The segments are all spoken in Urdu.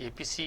APC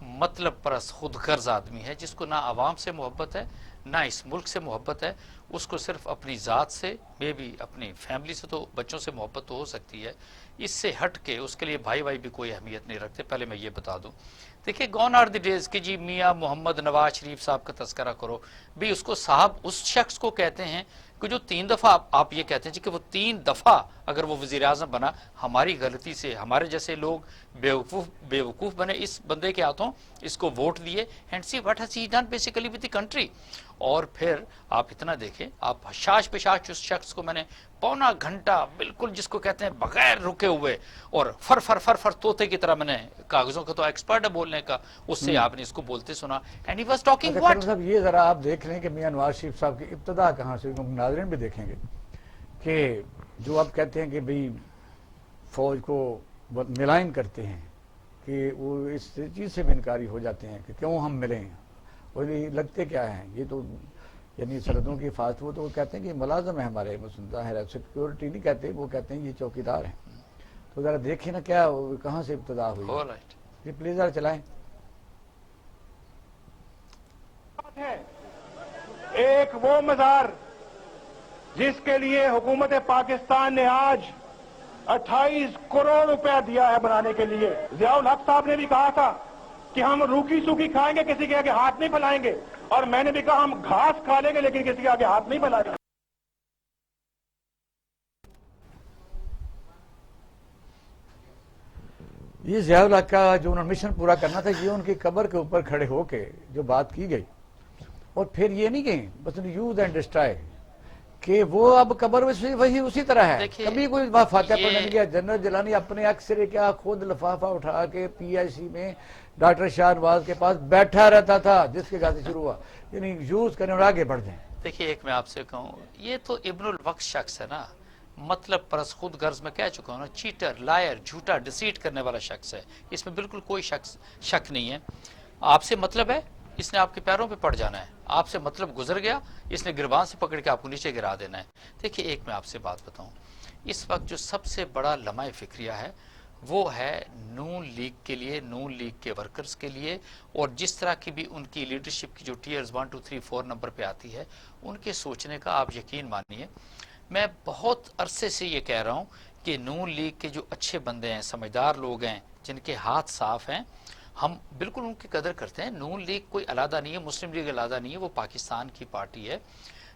مطلب پرست خود غرض آدمی ہے جس کو نہ عوام سے محبت ہے نہ اس ملک سے محبت ہے. اس کو صرف اپنی ذات سے میں بھی اپنی فیملی سے تو بچوں سے محبت تو ہو سکتی ہے, اس سے ہٹ کے اس کے لیے بھائی بھائی بھی کوئی اہمیت نہیں رکھتے. پہلے میں یہ بتا دوں, دیکھیے گون آر دی ڈیز کہ جی میاں محمد نواز شریف صاحب کا تذکرہ کرو بھی, اس کو صاحب اس شخص کو کہتے ہیں کہ جو 3 دفعہ آپ یہ کہتے ہیں جی کہ وہ 3 دفعہ اگر وہ وزیر اعظم بنا, ہماری غلطی سے ہمارے جیسے لوگ بیوقوف بنے اس بندے کے ہاتھوں, اس کو ووٹ دیے, and see what has he done basically with the country. اور پھر آپ اتنا دیکھیں, آپ شاش پشاش اس شخص کو میں نے پونا گھنٹہ بالکل جس کو کہتے ہیں بغیر رکے ہوئے اور فر فر فر فر طوطے کی طرح, میں نے کاغذوں کا تو ایکسپرٹ ہے بولنے کا, اس سے آپ نے اس کو بولتے سنا, and he was talking what. صاحب یہ ذرا آپ دیکھ لیں کہ میاں نواز شریف صاحب کی ابتدا کہاں سے, ناظرین بھی دیکھیں گے کہ جو آپ کہتے ہیں کہ بھئی فوج کو ملائم کرتے ہیں کہ وہ اس چیز سے بھی انکاری ہو جاتے ہیں کہ کیوں ہم ملیں, اور یہ لگتے کیا ہیں, یہ تو یعنی سرحدوں کی حفاظت, وہ تو کہتے ہیں کہ ملازم ہے ہمارے, ظاہر ہے سیکورٹی نہیں کہتے, وہ کہتے ہیں یہ چوکیدار ہیں. تو ذرا دیکھیں نا کیا کہاں سے ابتدا ہوئی. جی پلیز ذرا چلائیں. ایک وہ مزار جس کے لیے حکومت پاکستان نے آج 28 کروڑ روپیہ دیا ہے بنانے کے لیے. ضیاء الحق صاحب نے بھی کہا تھا کہ ہم روکھی سوکھی کھائیں گے, کسی کے آگے ہاتھ نہیں پھیلائیں گے, اور میں نے بھی کہا ہم گھاس کھا لیں گے لیکن کسی کے آگے ہاتھ نہیں پھیلائیں گے. یہ ضیاء الحق کا جو انہوں نے مشن پورا کرنا تھا, یہ ان کی قبر کے اوپر کھڑے ہو کے جو بات کی گئی, اور پھر یہ نہیں کہیں بس یوز اینڈ ڈسٹرائے کہ وہ اب قبر وہی اسی طرح ہے. کبھی کوئی فاتحہ پڑھنے نہیں گیا. جنرل جیلانی اپنے اکثر کیا خود لفافہ اٹھا کے پی آئی سی میں ڈاکٹر شاہ نواز کے پاس بیٹھا رہتا تھا جس کے گھر سے شروع ہوا, یعنی یوز کرنے اور آگے بڑھ جائیں. دیکھیے ایک میں آپ سے کہوں, یہ تو ابن الوقت شخص ہے نا, مطلب پرس خود غرض میں کہہ چکا ہوں نا, چیٹر, لائر, جھوٹا, ڈسیٹ کرنے والا شخص ہے. اس میں بالکل کوئی شک نہیں ہے. آپ سے مطلب ہے, اس نے آپ کے پیروں پہ پڑ جانا ہے. آپ سے مطلب گزر گیا, اس نے گریبان سے پکڑ کے آپ کو نیچے گرا دینا ہے. دیکھیے ایک میں آپ سے بات بتاؤں, اس وقت جو سب سے بڑا لمحہ فکریہ ہے وہ ہے نون لیگ کے لیے, نون لیگ کے ورکرز کے لیے, اور جس طرح کی بھی ان کی لیڈرشپ کی جو ٹیئرز 1 2 3 4 نمبر پہ آتی ہے, ان کے سوچنے کا آپ یقین مانیے. میں بہت عرصے سے یہ کہہ رہا ہوں کہ نون لیگ کے جو اچھے بندے ہیں, سمجھدار لوگ ہیں, جن کے ہاتھ صاف ہیں, ہم بالکل ان کی قدر کرتے ہیں. نون لیگ کوئی علیحدہ نہیں ہے, مسلم لیگ علیحدہ نہیں ہے, وہ پاکستان کی پارٹی ہے.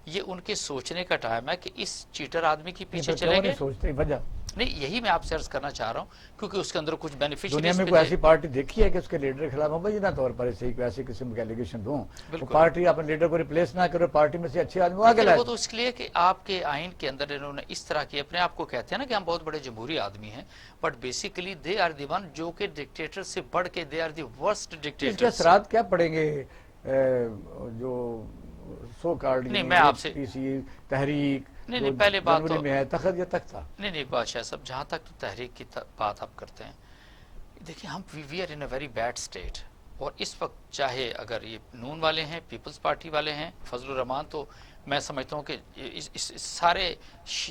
یہ ان کے سوچنے کا ٹائم ہے کہ اس چیٹر آدمی کے پیچھے چلیں گے. سوچتے وجہ نہیں, یہی میں آپ سے عرض کرنا چاہ رہا ہوں کیونکہ اس کے اندر کچھ بینیفیشریز دنیا میں کوئی ایسی پارٹی دیکھی ہے کہ اس کے لیڈر کے خلاف مبینہ طور پر ایسی قسم کے ایلیگیشن دوں, پارٹی اپنے لیڈر کو ریپلیس نہ کرے, پارٹی میں سے اچھے آدمی آگے لائے. وہ تو اس لیے کہ آپ کے آئین کے اندر انہوں نے اس طرح کی, اپنے آپ کو کہتے ہیں نا کہ ہم بہت بڑے جمہوری آدمی ہیں, but basically they are the one جو کہ ڈکٹیٹر سے بڑھ کے they are the worst dictator. اس کے اثرات کیا پڑیں گے جو سو کارڈ پی سی تحریک نہیں پہلے بات تو میں ہے, تخت یا تختہ. نہیں ایک بات شاہ صاحب, جہاں تک تو تحریک کی بات آپ کرتے ہیں, دیکھیں ہم we are in a very bad state. اور اس وقت چاہے اگر یہ نون والے ہیں, پیپلز پارٹی والے ہیں, فضل الرحمان, تو میں سمجھتا ہوں کہ اس سارے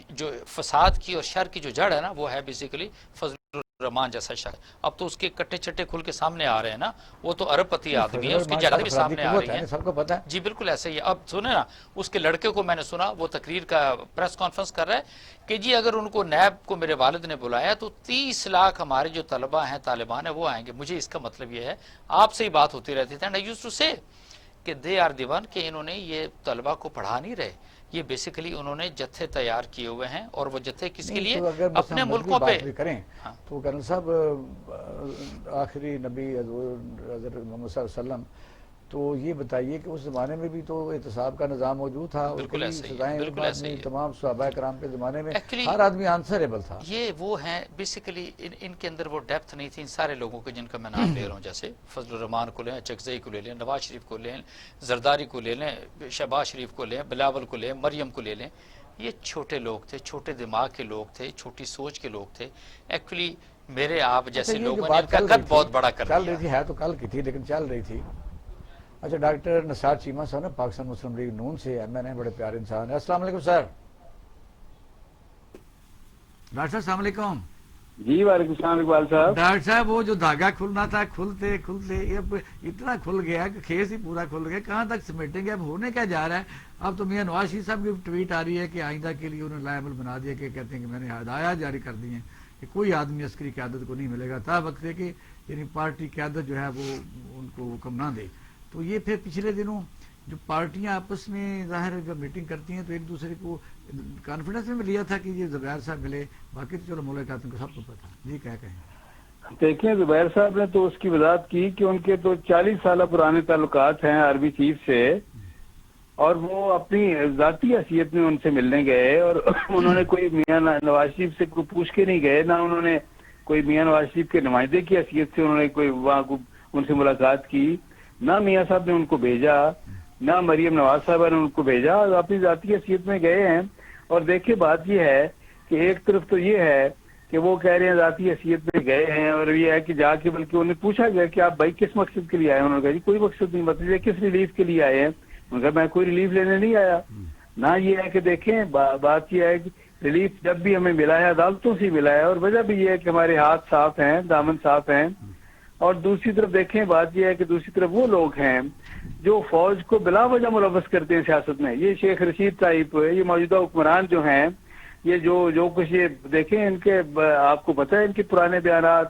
جو فساد کی اور شر کی جو جڑ ہے نا, وہ ہے بیسیکلی فضل الرحمان جیسا شخص. اب تو اس کے کٹے چٹے کھل کے سامنے آ رہے ہیں نا, وہ تو ارب پتی آدمی ہے, اس کی جگہ بھی سامنے آ رہی ہے, سب کو پتا ہے. جی بالکل ایسے ہی. اب سنیں نا, اس کے لڑکے کو میں نے سنا, وہ تقریر کا پریس کانفرنس کر رہا ہے کہ جی اگر ان کو نیب کو میرے والد نے بلایا تو 30 لاکھ ہمارے جو طلبہ ہیں, طالبان ہیں, وہ آئیں گے. مجھے اس کا مطلب یہ ہے, آپ سے ہی بات ہوتی رہتی تھی, اینڈ آئی یوزڈ ٹو سے کہ دے آر دی ون, کہ انہوں نے یہ طلبہ کو پڑھا نہیں رہے, یہ بیسیکلی انہوں نے جتھے تیار کیے ہوئے ہیں, اور وہ جتھے کس کے لیے, اپنے ملکوں پہ کریں. تو کرنل صاحب, آخری نبی حضرت محمد صلی اللہ علیہ وسلم, تو یہ بتائیے کہ اس زمانے میں بھی تو احتساب کا نظام موجود تھا, بالکل ایسے ہی, تمام صحابہ کرام کے زمانے میں ہر آدمی آنسریبل تھا. یہ وہ ہیں بیسیکلی, ان کے اندر وہ ڈیپتھ نہیں تھی ان سارے لوگوں کے جن کا میں نام لے رہا ہوں, جیسے فضل الرحمان کو لیں, چکزئی کو لے لیں, نواز شریف کو لیں, زرداری کو لے لیں, شہباز شریف کو لیں, بلاول کو لیں, مریم کو لے لیں. یہ چھوٹے لوگ تھے, چھوٹے دماغ کے لوگ تھے, چھوٹی سوچ کے لوگ تھے. ایکچولی میرے آپ جیسے لوگوں نے ان کا قد بہت بڑا کر دیا. چل رہی تھی, ہے تو کل کی تھی لیکن چل رہی تھی. اچھا, ڈاکٹر نثار چیمہ صاحب نا, پاکستان مسلم لیگ نون سے, ایم این اے, بڑے پیارے انسان ہیں. السلام علیکم سر. ڈاکٹر صاحب السلام علیکم. جی وعلیکم السلام اقبال صاحب. ڈاکٹر صاحب وہ جو دھاگا کھلنا تھا کھلتے کھلتے اب اتنا کھل گیا کہ خیز ہی پورا کھل گیا, کہاں تک سمیٹیں گے, اب ہونے کیا جا رہا ہے. اب تو میاں نواز شریف صاحب کی ٹویٹ آ رہی ہے کہ آئندہ کے لیے انہوں نے لائبل بنا دیا, کہ کہتے ہیں کہ میں نے ہدایات جاری کر دی ہیں کہ کوئی آدمی عسکری قیادت کو نہیں ملے گا تا وقت ہے کہ یعنی پارٹی قیادت جو ہے وہ ان کو حکم نہ دے. تو یہ پھر پچھلے دنوں جو پارٹیاں آپس میں ظاہر ہے جب میٹنگ کرتی ہیں تو ایک دوسرے کو کانفیڈنس میں لیا تھا کہ یہ زبیر صاحب ملے, باقی تو چلو ملاقات کو سب کو پتا. جی کیا کہیں. دیکھیں زبیر صاحب نے تو اس کی وضاحت کی کہ ان کے تو 40 سالہ پرانے تعلقات ہیں آرمی چیف سے, اور وہ اپنی ذاتی حیثیت میں ان سے ملنے گئے, اور انہوں نے کوئی میاں نواز شریف سے کوئی پوچھ کے نہیں گئے, نہ انہوں نے کوئی میاں نواز شریف کے نمائندے کی حیثیت سے انہوں نے کوئی وہاں ان سے ملاقات کی, نہ میاں صاحب نے ان کو بھیجا, نہ مریم نواز صاحبہ نے ان کو بھیجا, اپنی ذاتی حیثیت میں گئے ہیں. اور دیکھیں بات یہ ہے کہ ایک طرف تو یہ ہے کہ وہ کہہ رہے ہیں ذاتی حیثیت میں گئے ہیں, اور یہ ہے کہ جا کے بلکہ انہیں پوچھا گیا کہ آپ بھائی کس مقصد کے لیے آئے ہیں, انہوں نے کہا جی کوئی مقصد نہیں, مطلب کس ریلیف کے لیے آئے ہیں, انہوں نے کہا میں کوئی ریلیف لینے نہیں آیا. نہ یہ ہے کہ دیکھیں بات یہ ہے کہ ریلیف جب بھی ہمیں ملا ہے عدالتوں سے ملا ہے, اور وجہ بھی یہ ہے کہ ہمارے ہاتھ صاف ہیں, دامن صاف ہیں. اور دوسری طرف دیکھیں بات یہ ہے کہ دوسری طرف وہ لوگ ہیں جو فوج کو بلا وجہ ملوث کرتے ہیں سیاست میں. یہ شیخ رشید طائف, یہ موجودہ حکمران جو ہیں, یہ جو کچھ یہ دیکھیں ان کے, آپ کو پتہ ہے ان کے پرانے بیانات,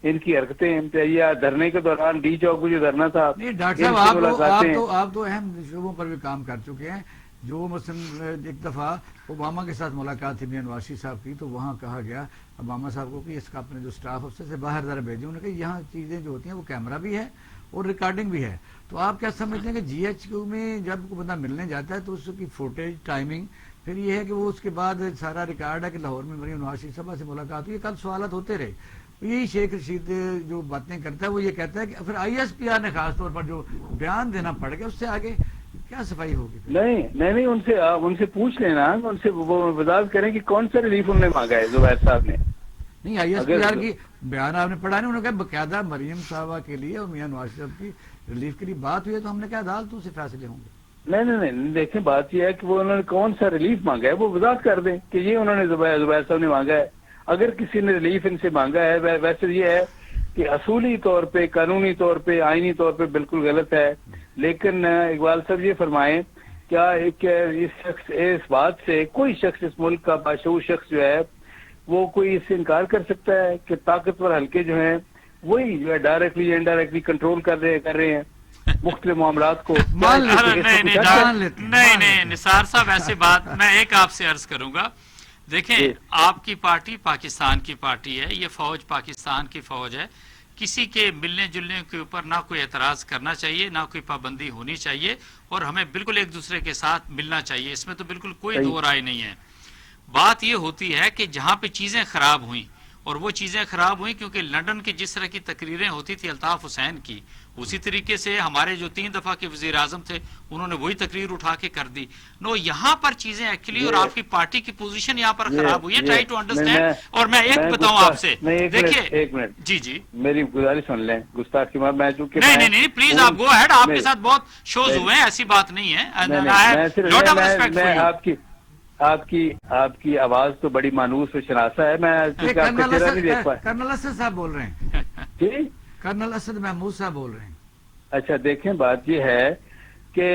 ان کی حرکتیں, یا دھرنے کے دوران ڈی چوک کو جو دھرنا تھا. ڈاکٹر صاحب آپ تو اہم شعبوں پر بھی کام کر چکے ہیں. جو مثلا ایک دفعہ اوباما کے ساتھ ملاقات تھی میاں نواز شریف صاحب کی, تو وہاں کہا گیا اوباما صاحب کو کہ اس کا اپنے جو سٹاف افسر سے باہر ذرا بھیجیں, انہوں نے کہا یہاں چیزیں جو ہوتی ہیں وہ کیمرہ بھی ہے اور ریکارڈنگ بھی ہے. تو آپ کیا سمجھتے ہیں کہ جی ایچ کیو میں جب کوئی بندہ ملنے جاتا ہے تو اس کی فوٹیج ٹائمنگ پھر یہ ہے کہ وہ اس کے بعد سارا ریکارڈ ہے کہ لاہور میں مریم نواز شریف صاحب سے ملاقات ہوئی, کل سوالات ہوتے رہے. یہی شیخ رشید جو باتیں کرتا ہے وہ یہ کہتا ہے کہ پھر آئی ایس پی آر نے خاص طور پر جو بیان دینا پڑ گیا اس سے آگے کیا صفائی ہوگی. نہیں ان سے پوچھ لینا, ان سے وہ وضاحت کریں کہ کون سا ریلیف انہوں نے مانگا ہے زبیر صاحب نے. نہیں آئی ایس پی آر کی بیان آپ نے پڑھا نہیں, انہوں نے کہا باقاعدہ مریم صاحبہ کے لیے اور میاں نواز شریف کی ریلیف کے لیے بات ہوئی ہے, تو ہم نے کہا عدالتوں سے فیصلے ہوں گے. نہیں دیکھیں بات یہ ہے کہ وہ انہوں نے کون سا ریلیف مانگا ہے وہ وضاحت کر دیں کہ یہ انہوں نے زبیر صاحب نے مانگا ہے. اگر کسی نے ریلیف ان سے مانگا ہے, ویسے یہ ہے کہ اصولی طور پہ, قانونی طور پہ, آئینی طور پہ بالکل غلط ہے. لیکن اقبال صاحب یہ فرمائیں کیا اس بات سے کوئی شخص اس ملک کا باشعور شخص جو ہے وہ کوئی اس سے انکار کر سکتا ہے کہ طاقتور حلقے جو ہیں وہی جو ہے ڈائریکٹلی یا انڈائریکٹلی کنٹرول کر رہے ہیں مختلف معاملات کو. نہیں نثار صاحب ایسی بات میں ایک آپ سے عرض کروں گا. دیکھیں آپ کی پارٹی پاکستان کی پارٹی ہے, یہ فوج پاکستان کی فوج ہے, کسی کے ملنے جلنے کے اوپر نہ کوئی اعتراض کرنا چاہیے, نہ کوئی پابندی ہونی چاہیے, اور ہمیں بالکل ایک دوسرے کے ساتھ ملنا چاہیے, اس میں تو بالکل کوئی دو رائے نہیں ہے. بات یہ ہوتی ہے کہ جہاں پہ چیزیں خراب ہوئیں, اور وہ چیزیں خراب ہوئیں کیونکہ لندن کی جس طرح کی تقریریں ہوتی تھی الطاف حسین کی, اسی طریقے سے ہمارے جو 3 دفعہ کے وزیر اعظم تھے انہوں نے وہی تقریر اٹھا کے کر دی. یہاں پر چیزیں ایکچولی اور آپ کی پارٹی کی پوزیشن یہاں پر خراب ہوئی ہے, ٹرائی ٹو انڈرسٹینڈ. اور میں ایک بتاؤں آپ سے, دیکھیے ایک منٹ, جی میری گزارش سن لیں گستاخی میں چونکہ نہیں پلیز آپ گو ہیڈ, آپ کے ساتھ بہت شوز ہوئے ہیں, ایسی بات نہیں ہے. آپ کی آواز تو بڑی مانوس و شناسہ ہے, میں نہیں دیکھ پایا. کرنل اسد صاحب بول رہے ہیں. جی کرنل اسد محمود صاحب بول رہے ہیں. اچھا دیکھیں بات یہ ہے کہ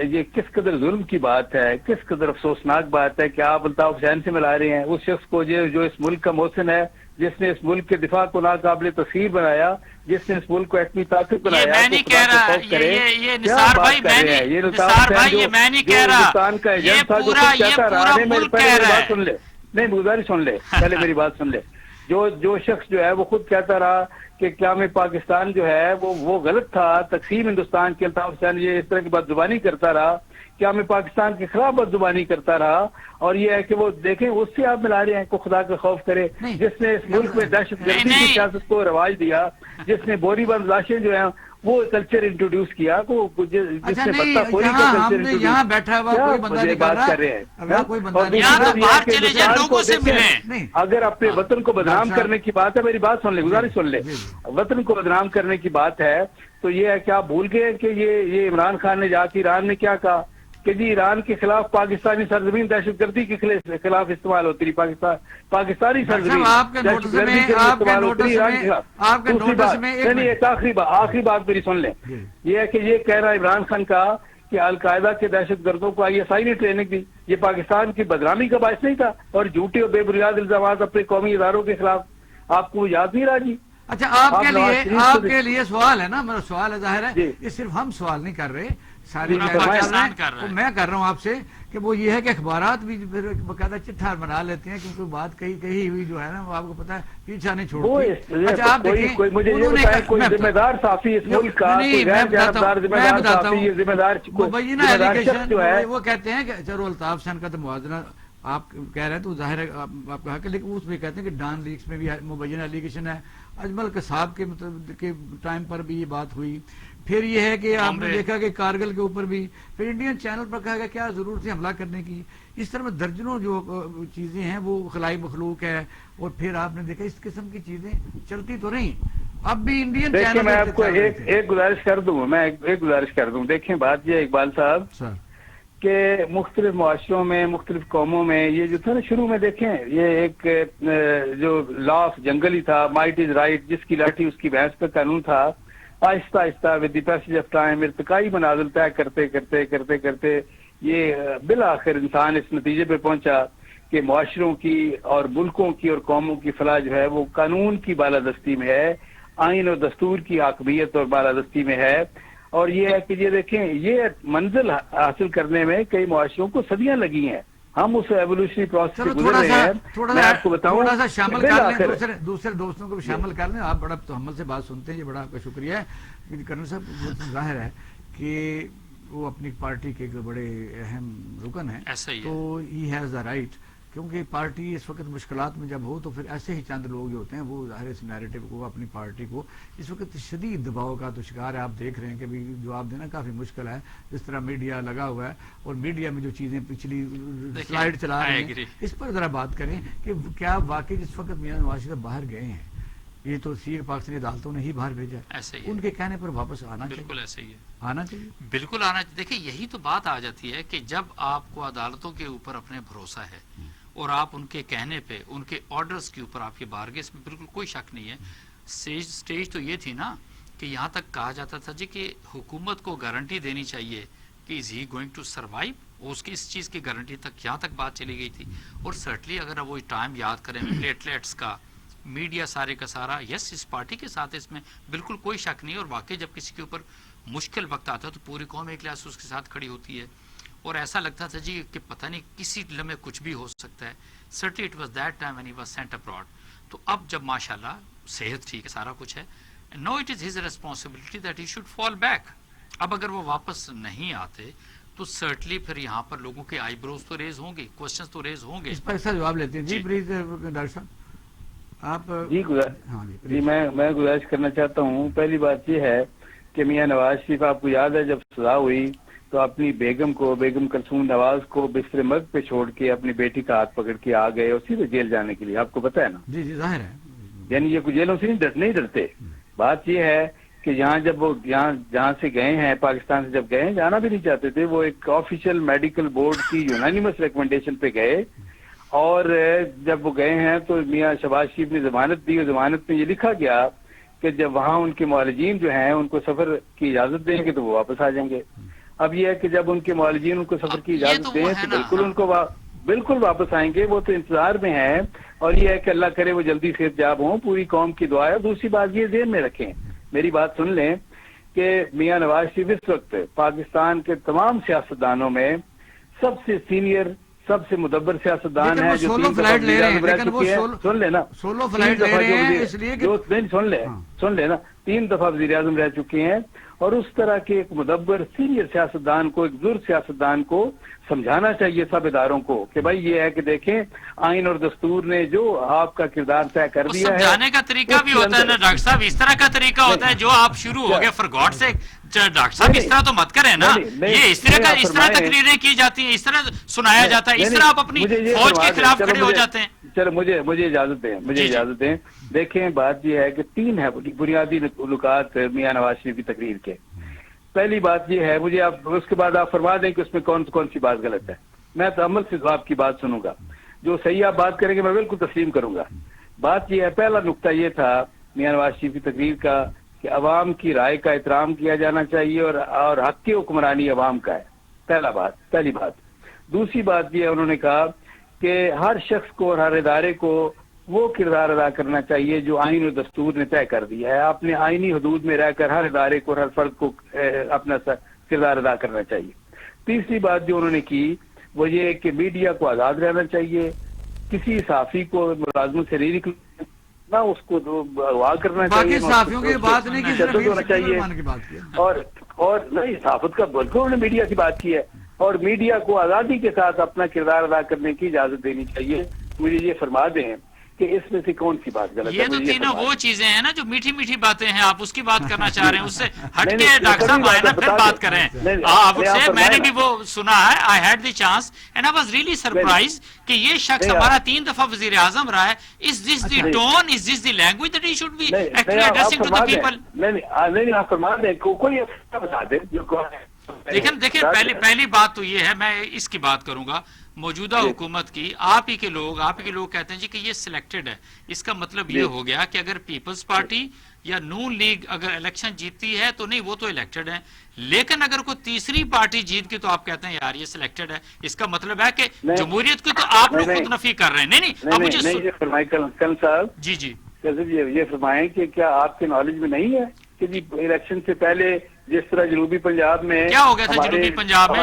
یہ کس قدر ظلم کی بات ہے, کس قدر افسوسناک بات ہے کہ آپ الطاف حسین سے ملا رہے ہیں, اس شخص کو جو اس ملک کا محسن ہے, جس نے اس ملک کے دفاع کو ناقابل تسخیر بنایا, جس نے اس ملک کو ایٹمی طاقت بنایا. میں نہیں کہہ رہا, یہ نثار بھائی میں نہیں کہہ رہا, ہندوستان کا ایجنٹ تھا جو خود کہتا رہا ہے. میری بات سن لے, نہیں گزارش سن لے, پہلے میری بات سن لے. جو شخص جو ہے وہ خود کہتا رہا کہ قیام پاکستان جو ہے وہ غلط تھا, تقسیم ہندوستان کے, الطاف حسین یہ اس طرح کی بات زبانی کرتا رہا, قیام پاکستان کے خلاف بات زبانی کرتا رہا. اور یہ ہے کہ وہ دیکھیں اس سے آپ ملا رہے ہیں کو خدا کا خوف کرے, جس نے اس ملک میں دہشت گردی کی سیاست کو رواج دیا, جس نے بوری بند لاشیں جو ہیں وہ کلچر انٹروڈیوس کیا, جس نے بتا خوری کا کلچر یہاں بیٹھا ہوا کوئی بندہ نہیں بات کر رہے ہیں. اگر اپنے وطن کو بدنام کرنے کی بات ہے, میری بات سن لے, گزارش سن لے, وطن کو بدنام کرنے کی بات ہے تو یہ ہے کہ آپ بھول گئے کہ یہ عمران خان نے جا کے ایران میں کیا کہا کہ جی ایران کے خلاف پاکستانی سرزمین دہشت گردی کے خلاف استعمال ہوتی رہی، پاکستانی سرزمین آپ کے نوٹس میں ایک آخری بات میری سن لیں، یہ ہے کہ یہ کہہ رہا عمران خان کا کہ القاعدہ کے دہشت گردوں کو ISI نے ٹریننگ دی، یہ پاکستان کی بدنامی کا باعث نہیں تھا، اور جھوٹے اور بے بنیاد الزامات اپنے قومی اداروں کے خلاف، آپ کو یاد نہیں رہا جی؟ اچھا آپ کے لیے سوال ہے نا، میرا سوال ہے، ظاہر ہے یہ صرف ہم سوال نہیں کر رہے، ساری میں کر رہا ہوں آپ سے کہ وہ یہ ہے کہ اخبارات بھی پھر باقاعدہ چٹھا بنا لیتے ہیں کیونکہ بات کہی ہوئی جو ہے نا وہ آپ کو پتا ہے پیچھا نہیں چھوڑتی۔ اچھا آپ دیکھیں کوئی ذمہ دار صحافی اس ملک کا، مبینہ ایلیگیشن وہ کہتے ہیں کہ چلو الطاف حسین کا تو موازنہ آپ کہہ رہے ہیں تو ظاہر ہے آپ کہا کہ لیکن اس میں کہتے ہیں کہ ڈان لیکس میں بھی مبینہ ایلیگیشن ہے، اجمل قصاب کے ٹائم پر بھی یہ بات ہوئی، پھر یہ ہے کہ آپ نے دیکھا کہ کارگل کے اوپر بھی، پھر انڈین چینل پر کہا گیا کیا ضرورت ہے حملہ کرنے کی، اس طرح درجنوں جو چیزیں ہیں وہ خلائی مخلوق ہے، اور پھر آپ نے دیکھا اس قسم کی چیزیں چلتی تو رہی، اب بھی انڈین چینل۔ میں آپ کو ایک گزارش کر دوں، دیکھیں بات یہ اقبال صاحب کہ مختلف معاشروں میں مختلف قوموں میں یہ جو تھا نا شروع میں دیکھیں یہ ایک جو لا آف جنگل ہی تھا، مائٹ از رائٹ، جس کی لاٹھی اس کی بھینس کا قانون تھا، آہستہ آہستہ with the passage of time ارتقائی منازل طے کرتے یہ بالآخر انسان اس نتیجے پہ پہنچا کہ معاشروں کی اور ملکوں کی اور قوموں کی فلاح جو ہے وہ قانون کی بالادستی میں ہے، آئین اور دستور کی حاکمیت اور بالادستی میں ہے، اور یہ ہے کہ یہ دیکھیں یہ منزل حاصل کرنے میں کئی معاشروں کو صدیاں لگی ہیں، ہم اس ایوولوشنری پروسیس سے گزر رہے ہیں۔ میں آپ کو بتاؤں تھوڑا سا شامل کر لیں، دوسرے دوستوں کو بھی شامل کر لیں، آپ بڑا تحمل سے بات سنتے ہیں، یہ بڑا آپ کا شکریہ ہے کرنل صاحب۔ ظاہر ہے کہ وہ اپنی پارٹی کے بڑے اہم رکن ہیں، تو ہی ہیز دا رائٹ، کیونکہ پارٹی اس وقت مشکلات میں جب ہو تو پھر ایسے ہی چند لوگ جو ہوتے ہیں وہ ظاہر اس نیریٹو کو اپنی پارٹی کو اس وقت شدید دباؤ کا تو شکار ہے، آپ دیکھ رہے ہیں کہ بھی جواب دینا کافی مشکل ہے، جس طرح میڈیا لگا ہوا ہے، اور میڈیا میں جو چیزیں پچھلی سلائیڈ چلا رہے ہیں اس پر ذرا بات کریں کہ کیا واقعی جس وقت میاں نواز شریف باہر گئے ہیں، یہ تو سیر پاکستانی عدالتوں نے ہی باہر بھیجا، ان کے کہنے پر واپس آنا چاہیے، بالکل ایسے ہی ہے، آنا چاہیے، بالکل آنا چاہیے۔ دیکھیں یہی تو بات آ جاتی ہے کہ جب آپ کو عدالتوں کے اوپر اپنے بھروسہ ہے اور آپ ان کے کہنے پہ ان کے آرڈرز کے اوپر آپ کے باہر گئے، اس میں بالکل کوئی شک نہیں ہے۔ سٹیج تو یہ تھی نا کہ یہاں تک کہا جاتا تھا جی کہ حکومت کو گارنٹی دینی چاہیے کہ از ہی گوئنگ ٹو سروائیو، اس کی اس چیز کی گارنٹی تک یہاں تک بات چلی گئی تھی، اور سرٹنلی اگر وہ ٹائم یاد کریں پلیٹلیٹس کا، میڈیا سارے کا سارا، یس اس پارٹی کے ساتھ اس میں بالکل کوئی شک نہیں، اور واقعی جب کسی کے اوپر مشکل وقت آتا ہے تو پوری قوم ایک لحاظ سے اس کے ساتھ کھڑی ہوتی ہے، اور ایسا لگتا تھا جی کہ پتہ نہیں کسی لمحے کچھ بھی ہو سکتا ہے۔ Certainly it was that time when he was sent abroad. تو اب جب ماشاءاللہ صحت ٹھیک ہے، سارا کچھ ہے، now it is his responsibility that he should fall back. اب اگر وہ واپس نہیں آتے تو certainly پھر یہاں پر لوگوں کے آئی بروز تو ریز ہوں گے، کوشچنز تو ریز ہوں گے۔ اس پر ایسا جواب لیتے ہیں جی پلیز ڈاکٹر صاحب آپ۔ جی میں گزارش کرنا چاہتا ہوں، پہلی بات یہ ہے کہ میاں نواز شریف آپ کو یاد ہے جب سزا ہوئی تو اپنی بیگم کلثوم نواز کو بستر مرگ پہ چھوڑ کے اپنی بیٹی کا ہاتھ پکڑ کے آ گئے اور سیدھے جیل جانے کے لیے، آپ کو پتا ہے نا؟ جی ظاہر ہے، یعنی یہ جیلوں سے نہیں ڈرتے۔ بات یہ ہے کہ یہاں جب وہ جہاں سے گئے ہیں، پاکستان سے جب گئے ہیں، جانا بھی نہیں چاہتے تھے، وہ ایک آفیشیل میڈیکل بورڈ کی یونانیمس ریکمنڈیشن پہ گئے، اور جب وہ گئے ہیں تو میاں شہباز شریف نے ضمانت دی، اور ضمانت میں یہ لکھا گیا کہ جب وہاں ان کے معالجین جو ہیں ان کو سفر کی اجازت دیں گے تو وہ واپس آ جائیں گے۔ اب یہ ہے کہ جب ان کے معالجین ان کو سفر کی اجازت دیں تو بالکل ان کو بالکل واپس آئیں گے، وہ تو انتظار میں ہیں، اور یہ ہے کہ اللہ کرے وہ جلدی صحت یاب ہوں، پوری قوم کی دعا ہے۔ دوسری بات یہ ذہن میں رکھیں، میری بات سن لیں کہ میاں نواز شریف اس وقت پاکستان کے تمام سیاستدانوں میں سب سے سینئر، سب سے مدبر سیاستدان ہیں، جو 3 دفعہ وزیر اعظم رہ چکے ہیں۔ سن لینا، سن لینا 3 دفعہ وزیر اعظم رہ چکے ہیں، اور اس طرح کے ایک مدبر سینئر سیاستدان کو، ایک بزرگ سیاستدان کو سمجھانا چاہیے سب اداروں کو کہ بھائی یہ ہے کہ دیکھیں آئین اور دستور نے جو آپ کا کردار طے کر دیا ہے۔ سمجھانے کا طریقہ بھی ہوتا ہے نا ڈاکٹر صاحب، اس طرح کا طریقہ ہوتا ہے جو آپ شروع ہو گئے فار گاڈ سے، ڈاکٹر صاحب اس طرح تو مت کریں نا، یہ اس طرح تقریریں کی جاتی ہیں، اس طرح سنایا جاتا ہے، اس طرح آپ اپنی فوج کے خلاف کھڑے ہو جاتے ہیں۔ چلو مجھے اجازت دیں، دیکھیں بات یہ ہے کہ 3 ہے بنیادی نکات میاں نواز شریف کی تقریر کے۔ پہلی بات یہ ہے، مجھے آپ اس کے بعد آپ فرما دیں کہ اس میں کون سی بات غلط ہے. میں تو عمل سے آپ کی بات سنوں گا، جو صحیح آپ بات کریں گے میں بالکل تسلیم کروں گا. بات یہ ہے، پہلا نقطہ یہ تھا میاں نواز شریف کی تقریر کا کہ عوام کی رائے کا احترام کیا جانا چاہیے اور حق کی حکمرانی عوام کا ہے. پہلی بات. دوسری بات یہ انہوں نے کہا کہ ہر شخص کو اور ہر ادارے کو وہ کردار ادا کرنا چاہیے جو آئین و دستور نے طے کر دیا ہے. آپ نے آئینی حدود میں رہ کر ہر ادارے کو اور ہر فرد کو اپنا کردار ادا کرنا چاہیے. تیسری بات جو انہوں نے کی وہ یہ کہ میڈیا کو آزاد رہنا چاہیے، کسی صحافی کو ملازمت سے نہیں نکلنا، نہ اس کو اغوا کرنا چاہیے. باقی صحافیوں کی بات نہیں کی، صرف ہونا چاہیے. کی بات کی اور نہیں، صحافت کا بالکل انہوں نے میڈیا کی بات کی ہے، اور میڈیا کو آزادی کے ساتھ اپنا کردار ادا کرنے کی اجازت دینی چاہیے. مجھے یہ فرما دیں کہ اس میں سے کون سی بات غلط ہے. یہ تو تینوں وہ چیزیں ہیں نا جو میٹھی میٹھی باتیں ہیں، آپ اس کی بات کرنا چاہ رہے ہیں، اس سے ہٹ کے ڈاکٹر صاحب آئے نا پھر بات کریں. آپ سے میں نے بھی وہ سنا ہے، I had the chance and I was really surprise کہ یہ شخص ہمارا 3 دفعہ وزیر اعظم رہا ہے. Is this the tone, is this the language that he should be actually addressing to the people? نہیں، آپ فرما دیں، کوئی بتا دیں جو دیکھیں پہلی بات تو یہ ہے، میں اس کی بات کروں گا موجودہ حکومت کی. آپ ہی کے لوگ کہتے ہیں جی کہ یہ سلیکٹڈ ہے. اس کا مطلب یہ ہو گیا کہ اگر پیپلز پارٹی یا نون لیگ اگر الیکشن جیتتی ہے تو نہیں، وہ تو الیکٹڈ ہے. لیکن اگر کوئی تیسری پارٹی جیت کی تو آپ کہتے ہیں یار یہ سلیکٹڈ ہے. اس کا مطلب ہے کہ جمہوریت کی تو آپ لوگ خود نفی کر رہے ہیں. نہیں اب مجھے جی یہ فرمائیں کہ کیا آپ کے نالج میں نہیں ہے کہ جی الیکشن سے پہلے جس طرح جنوبی پنجاب میں کیا ہو گیا تھا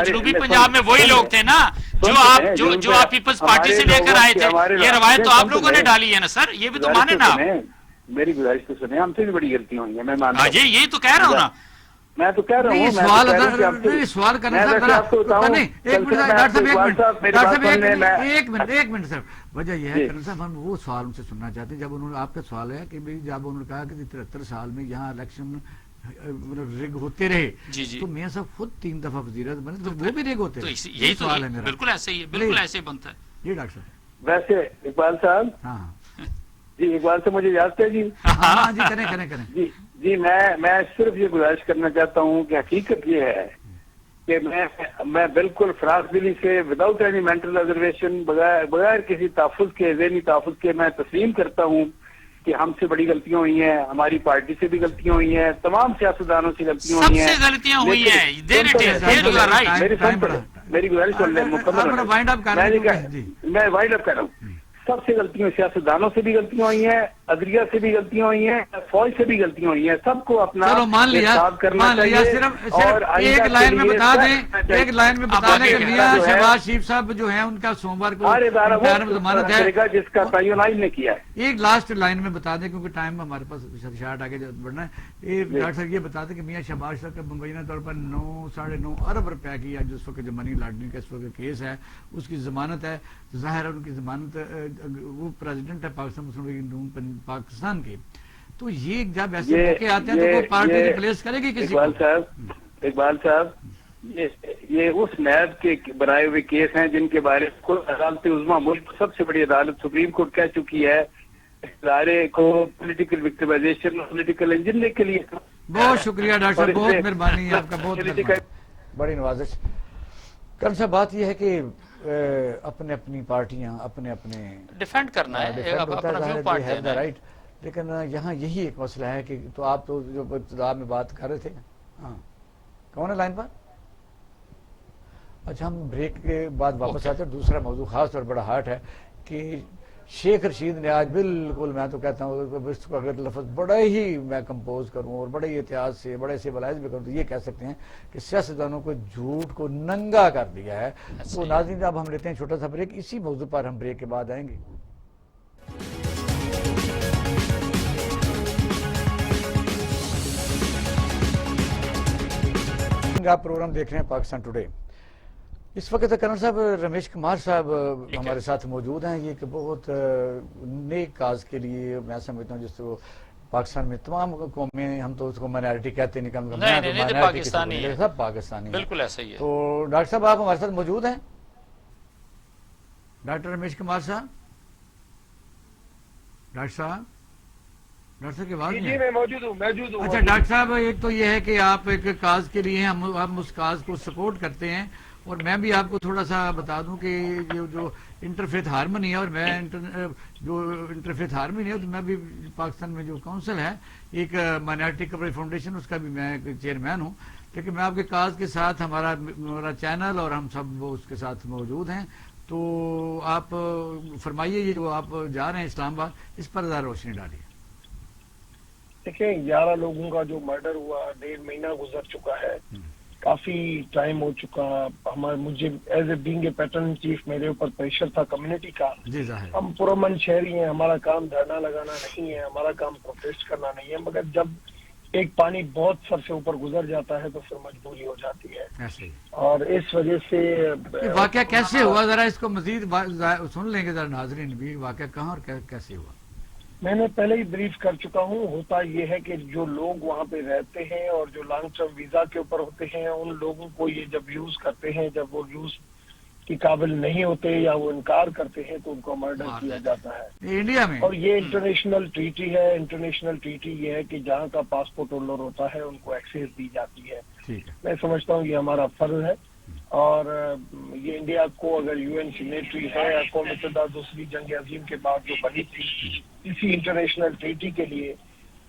جنوبی پنجاب میں وہی لوگ تھے نا جو آپ پیپلز پارٹی سے لے کر آئے تھے. یہ روایت تو آپ لوگوں نے ڈالی ہے نا سر، یہ بھی تو مانے نا. میری گزارش تو سنیں، ہم سے بھی بڑی غلطی ہوئی ہیں، میں مانتا ہوں. یہی تو کہہ رہا ہوں نا. میں تو کہہ رہا ہوں سوال کرنا ایک منٹ سر. وجہ یہ ہے کرن صاحب، ہم وہ سوال ان سے سننا چاہتے ہیں. جب انہوں نے آپ کا سوال ہے کہ جب انہوں نے کہا کہ 73 سال میں یہاں الیکشن رگ ہوتے رہے تو میاں صاحب خود 3 دفعہ وزیر اعظم بنے تو وہ بھی رگ ہوتے رہے. یہی سوال ہے میرا. بالکل ایسے ہی ہے، بالکل ایسے بنتا ہے. جی ڈاکٹر صاحب. ویسے اقبال صاحب، ہاں جی اقبال سے مجھے یاد ہے. جی ہاں جی کریں. جی میں صرف یہ گزارش کرنا چاہتا ہوں کہ حقیقت یہ ہے کہ میں بالکل فراغ دلی سے وداؤٹ اینی مینٹل ریزرویشن، بغیر کسی تحفظ کے، ذہنی تحفظ کے، میں تسلیم کرتا ہوں کہ ہم سے بڑی غلطیاں ہوئی ہیں، ہماری پارٹی سے بھی غلطیاں ہوئی ہیں، تمام سیاستدانوں سے غلطیاں ہوئی ہیں، سب سے غلطیاں ہوئی ہیں. میری گزارش سن لیں مکمل. میں وائنڈ اپ کر رہا ہوں. سب سے غلطیاں، سیاستدانوں سے بھی غلطیاں ہوئی ہیں، عدلیہ سے بھی غلطیاں ہوئی ہیں، فوج سے بھی غلطیاں ہوئی ہیں. سب کو اپنا حساب کرنا چاہیے. اور ایک لائن میں بتا دیں کہ میاں شہباز شریف صاحب جو ہیں ان کا سوموار کو ضمانت ہے جس کا تعین آئین نے کیا ہے. ایک لاسٹ لائن میں بتا دیں کیونکہ ٹائم ہمارے پاس شارٹ آگے بڑھنا ہے. ڈاکٹر صاحب یہ بتا دیں کہ میاں شہباز صاحب کا مبینہ طور پر 9.5 ارب روپے کی جس وقت جو منی لانڈرنگ کا اس وقت کیس ہے اس کی ضمانت ہے. ظاہر ہے ان کی ضمانت، وہ پریزیڈنٹ ہے پاکستان مسلم لیگ پاکستان کے، تو یہ جب ایسے موقع آتے ہیں تو وہ پارٹی ریپلیس کرے گی کسی کو. اقبال صاحب یہ اس نیب کے بنائے ہوئے کیس ہیں جن کے بارے میں عدالت عظمیٰ ملک سب سے بڑی عدالت سپریم کورٹ کہہ چکی ہے ادارے کو پولیٹیکل وکٹمائزیشن، پولیٹیکل انجینئرنگ کے لیے. بہت شکریہ ڈاکٹر صاحب، بہت مہربانی ہے آپ کا، بہت بڑی نوازش. کرن صاحب بات یہ ہے کہ اپنے اپنی پارٹیاں اپنے ڈیفینڈ کرنا ہے اپنا ویو پوائنٹ دینا ہے. رائٹ. لیکن یہاں یہی ایک مسئلہ ہے کہ تو آپ تو جو ابتدا میں بات کر رہے تھے، ہاں کون ہے لائن پر؟ اچھا ہم بریک کے بعد واپس آتے ہیں. دوسرا موضوع خاص اور بڑا ہارٹ ہے کہ شیخ رشید نے آج بالکل، میں تو کہتا ہوں اس کو اگر لفظ بڑے ہی میں کمپوز کروں اور بڑے احتیاط سے بڑے سے بلائز بھی کروں تو یہ کہہ سکتے ہیں کہ سیاستدانوں کو جھوٹ کو ننگا کر دیا ہے. تو ناظرین اب ہم لیتے ہیں چھوٹا سا بریک، اسی موضوع پر ہم بریک کے بعد آئیں گے. آپ پروگرام دیکھ رہے ہیں پاکستان ٹوڈے. اس وقت کرن صاحب رمیش کمار صاحب ہمارے ساتھ موجود ہیں. یہ کہ بہت نیک کاز کے لیے میں سمجھتا ہوں جس کو پاکستان میں تمام قومیں، ہم تو اس کو مائنارٹی کہتے نہیں، سب پاکستانی بالکل ایسا ہی ہے. تو ڈاکٹر صاحب آپ ہمارے ساتھ موجود ہیں، ڈاکٹر رمیش کمار صاحب. ڈاکٹر صاحب ڈاکٹر صاحب کی آواز جی نہیں جی ہے؟ میں موجود ہوں اچھا ڈاکٹر صاحب، ایک تو یہ ہے کہ آپ ایک کاز کے لیے ہیں، ہم اس کاز کو سپورٹ کرتے ہیں، اور میں بھی آپ کو تھوڑا سا بتا دوں کہ جو انٹرفیتھ ہارمنی ہے، اور میں جو انٹرفیتھ ہارمنی ہے، تو میں بھی پاکستان میں جو کونسل ہے ایک مائنارٹی کورج فاؤنڈیشن، اس کا بھی میں چیئرمین ہوں، لیکن میں آپ کے کاز کے ساتھ ہمارا چینل اور ہم سب وہ اس کے ساتھ موجود ہیں. تو آپ فرمائیے، یہ جو آپ جا رہے ہیں اسلام آباد، اس پر ذرا روشنی ڈالیے. دیکھیں 11 لوگوں کا جو مرڈر ہوا 1.5 مہینہ گزر چکا ہے، کافی ٹائم ہو چکا. مجھے as a being a pattern chief میرے اوپر پریشر تھا کمیونٹی کا. جی ظاہر. ہم پرامن شہری ہیں، ہمارا کام دھرنا لگانا نہیں ہے، ہمارا کام پروٹیسٹ کرنا نہیں ہے، مگر جب ایک پانی بہت سر سے اوپر گزر جاتا ہے تو پھر مجبوری ہو جاتی ہے. ایسے ہی. اور اس وجہ سے یہ واقعہ کیسے ہوا، ذرا اس کو مزید سن لیں گے ذرا ناظرین بھی، واقعہ کہاں اور کیسے ہوا؟ میں نے پہلے ہی بریف کر چکا ہوں. ہوتا یہ ہے کہ جو لوگ وہاں پہ رہتے ہیں اور جو لانگ ٹرم ویزا کے اوپر ہوتے ہیں، ان لوگوں کو یہ جب یوز کرتے ہیں، جب وہ یوز کی قابل نہیں ہوتے یا وہ انکار کرتے ہیں تو ان کو مرڈر کیا جاتا ہے. یہ انڈیا میں؟ اور یہ انٹرنیشنل ٹریٹی ہے. انٹرنیشنل ٹریٹی یہ ہے کہ جہاں کا پاسپورٹ ہولڈر ہوتا ہے ان کو ایکسیس دی جاتی ہے. ٹھیک ہے. میں سمجھتا ہوں یہ ہمارا فرض ہے، اور یہ انڈیا کو اگر یو این سگنیٹری ہے، اقوام متحدہ دوسری جنگ عظیم کے بعد جو بنی تھی اسی انٹرنیشنل ٹریٹی کے لیے،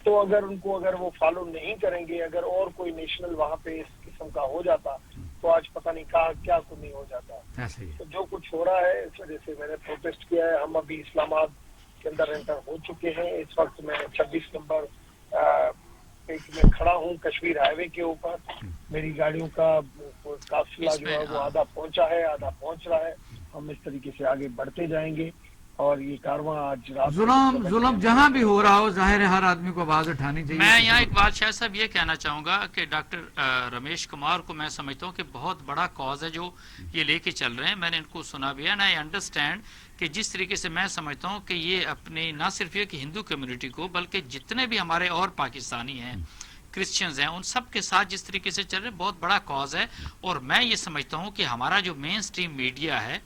تو اگر وہ فالو نہیں کریں گے، اگر اور کوئی نیشنل وہاں پہ اس قسم کا ہو جاتا تو آج پتہ نہیں کیا کچھ نہیں ہو جاتا. تو جو کچھ ہو رہا ہے اس وجہ سے میں نے پروٹیسٹ کیا ہے. ہم ابھی اسلام آباد کے اندر انٹر ہو چکے ہیں. اس وقت میں 26 نمبر میں کھڑا ہوں کشمیر ہائی وے کے اوپر. میری گاڑیوں کا قافلہ جو ہے وہ آدھا پہنچا ہے، آدھا پہنچ رہا ہے. ہم اس طریقے سے آگے بڑھتے جائیں گے، اور یہ کارواں آج رات ظلم جہاں بھی ہو رہا ہو، ظاہر ہے ہر آدمی کو آواز اٹھانی چاہیے. میں یہاں اقبال شاہ صاحب یہ کہنا چاہوں گا کہ ڈاکٹر رمیش کمار کو میں سمجھتا ہوں کہ بہت بڑا کاز ہے جو یہ لے کے چل رہے ہیں. میں نے ان کو سنا بھی ہے، اینڈ آئی انڈرسٹینڈ کہ جس طریقے سے میں سمجھتا ہوں کہ یہ اپنے نہ صرف یہ کہ ہندو کمیونٹی کو، بلکہ جتنے بھی ہمارے اور پاکستانی ہیں، کرسچنز ہیں، ان سب کے ساتھ جس طریقے سے چل رہے ہیں، بہت بڑا کاز ہے. اور میں یہ سمجھتا ہوں کہ ہمارا جو مین سٹریم میڈیا ہے